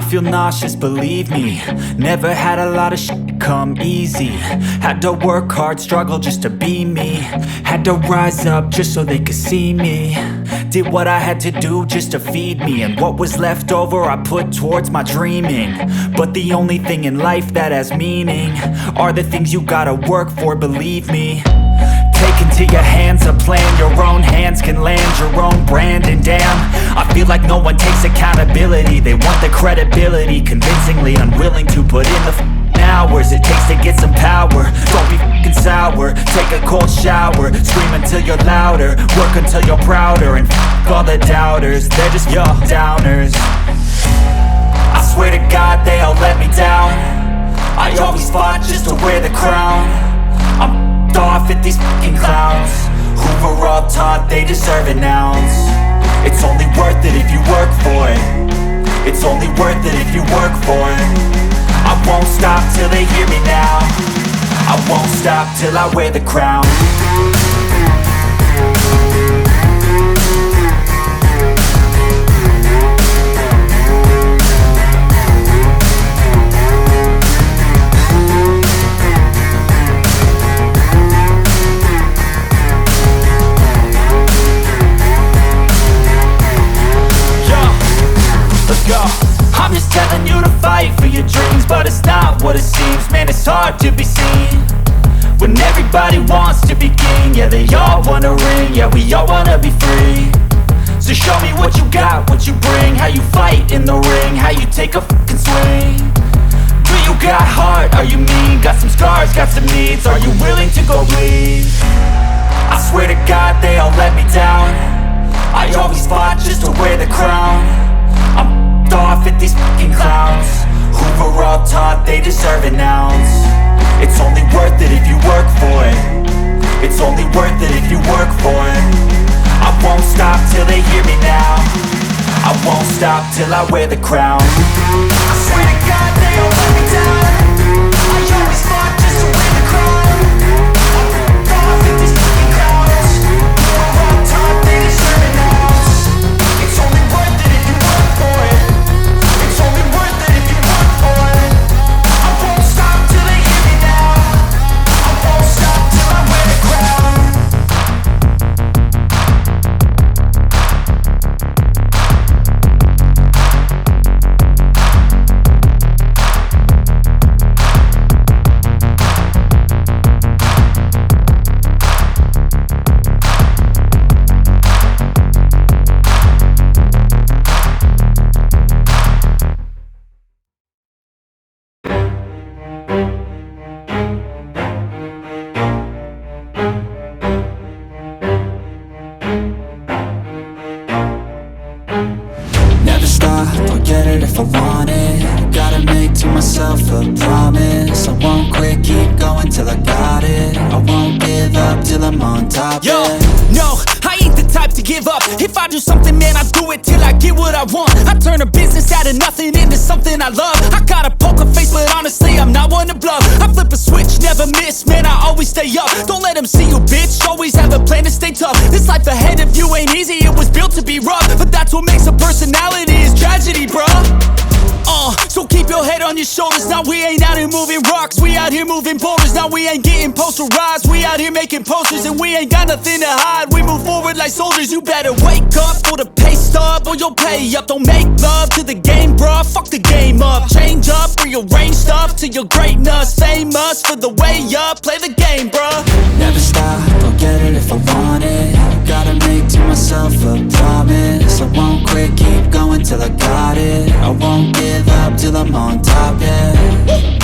feel nauseous, believe me. Never had a lot of shit come easy. Had to work hard, struggle just to be me. Had to rise up just so they could see me. Did what I had to do just to feed me, and what was left over I put towards my dreaming. But the only thing in life that has meaning are the things you gotta work for, believe me. Take into your hands a plan, your own hands can land your own brand. And damn, I feel like no one takes accountability. They want the credibility, convincingly unwilling to put in the hours it takes to get some power. Don't be f***ing sour, take a cold shower. Scream until you're louder, work until you're prouder. And f*** all the doubters, they're just your downers. I swear to God they all let me down. I always fought just to wear the crown. I'm off at these fucking clowns who were all taught they deserve an ounce. It's only worth it if you work for it. It's only worth it if you work for it. I won't stop till they hear me now. I won't stop till I wear the crown. I'm just telling you to fight for your dreams, but it's not what it seems. Man, it's hard to be seen when everybody wants to be king. Yeah, they all wanna ring, yeah, we all wanna be free. So show me what you got, what you bring, how you fight in the ring, how you take a fucking swing. Do you got heart, are you mean? Got some scars, got some needs, are you willing to go bleed? I swear to God they all let me down. I always fought just to wear the crown. I'm off at these fucking clowns who were all taught they deserve an ounce. It's only worth it if you work for it. It's only worth it if you work for it. I won't stop till they hear me now. I won't stop till I wear the crown. I swear to God they all let me down. I always fought just to wear the crown. I'm off at these fucking clowns who were all taught they deserve an ounce. It's only worth it if you work for it. It's only worth it if you work for it. I won't stop till they hear me now. I won't stop till I wear the crown. Never stop, I'll get it if I want it. Gotta make to myself a promise. I won't quit, keep going till I got it. I won't give up till I'm on top. Yo, no, I ain't the type to give up. If I do something, man, I do it till I get what I want. I turn a business out of nothing into something I love. I got a poker face, but honestly, I'm not one to bluff. I flip a switch, never miss, man, I always stay up. Don't let them see you, bitch, always have a plan to stay tough. This life ahead of you ain't easy, it was built to be rough. But that's what makes a personality, is tragedy, bruh. So keep your head on your shoulders. Now we ain't out here moving rocks, we out here moving boulders. Now we ain't getting posterized, we out here making posters. And we ain't got nothing to hide, we move forward like soldiers. You better wake up for the pay stub, or you'll pay up. Don't make love to the game, bruh, fuck the game up. Change up, rearrange stuff to your greatness. Famous for the way up, play the game, bruh. Never stop, I'll get it if I want it. Gotta make to myself a promise. I won't quit, keep going till I got it. I won't give up till I'm on top, yeah.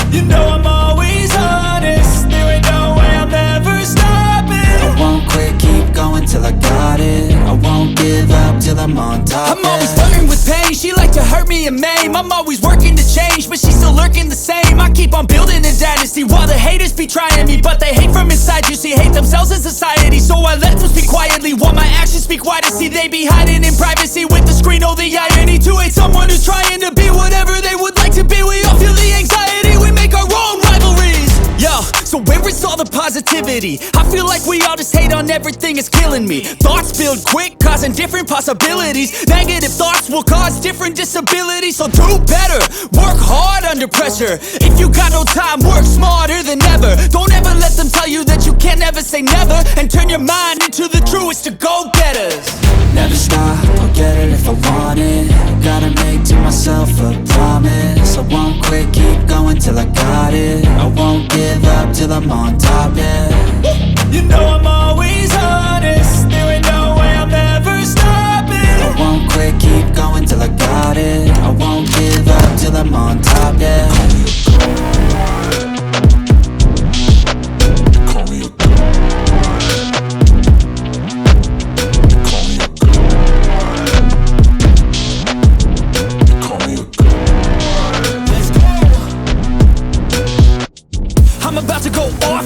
You know I'm always honest, there ain't no way I'm ever stopping. I won't quit, keep going till I got it. I won't give up till I'm on top, I'm always flirting with pain, she like to hurt me and maim. I'm always working to change, but she's still lurking the same. I keep on building a dynasty while the haters be trying me. But they hate from inside, you see, hate themselves in society. So I let them speak quietly while my actions speak wider. See, they be hiding in privacy with the screen. Oh, the irony to hate someone who's trying to be whatever they would like to be. We all feel the anxiety, we make our own rivalries. Yo, So where is all the positivity? I feel like we all just hate on everything, it's killing me. Thoughts build quick, causing different possibilities. Negative thoughts will cause different disabilities. So do better, work hard under pressure. If you got no time, work smarter than ever. Don't ever let them tell you that you can't ever say never. And turn your mind into the truest of go-getters. Never stop, I'll get it if I want it. Gotta make to myself a promise. I won't quit, keep going till I got it. I won't give up till I'm on top, yeah. You know I'm always honest. There ain't no way I'm ever stopping. I won't quit, keep going till I got it. I won't give up till I'm on top, yeah.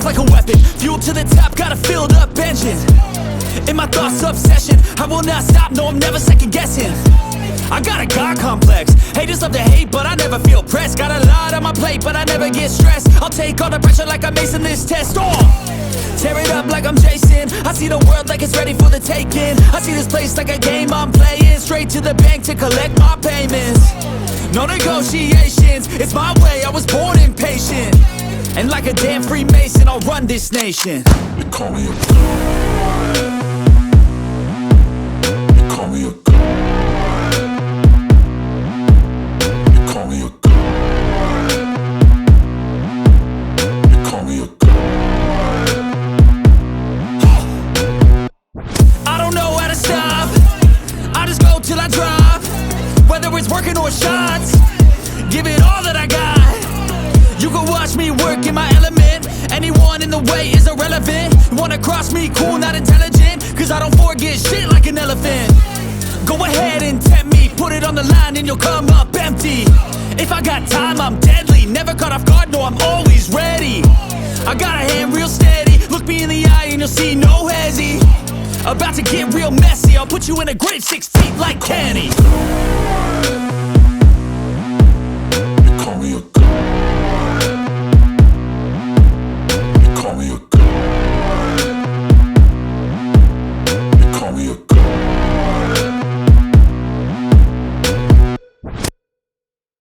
Like a weapon, fuel to the top, got a filled up engine. In my thoughts, obsession, I will not stop, no, I'm never second guessing. I got a God complex, haters love to hate, but I never feel pressed. Got a lot on my plate, but I never get stressed. I'll take all the pressure like I'm acing this test. Tear it up like I'm Jason. I see the world like it's ready for the taking. I see this place like a game I'm playing. Straight to the bank to collect my payments. No negotiations, it's my way, I was born impatient. And like a damn Freemason, I'll run this nation. You call me a god. You call me a god. You call me a god. You call me a god. I don't know how to stop. I just go till I drop. Whether it's working or shots, give it all that I got. You can watch me work in my element. Anyone in the way is irrelevant. You wanna cross me, cool, not intelligent. Cause I don't forget shit like an elephant. Go ahead and tempt me, put it on the line and you'll come up empty. If I got time, I'm deadly. Never caught off guard, no, I'm always ready. I got a hand real steady. Look me in the eye and you'll see no hezzy. About to get real messy, I'll put you in a grid 6 feet like Kenny. You call me a god. You call me a god.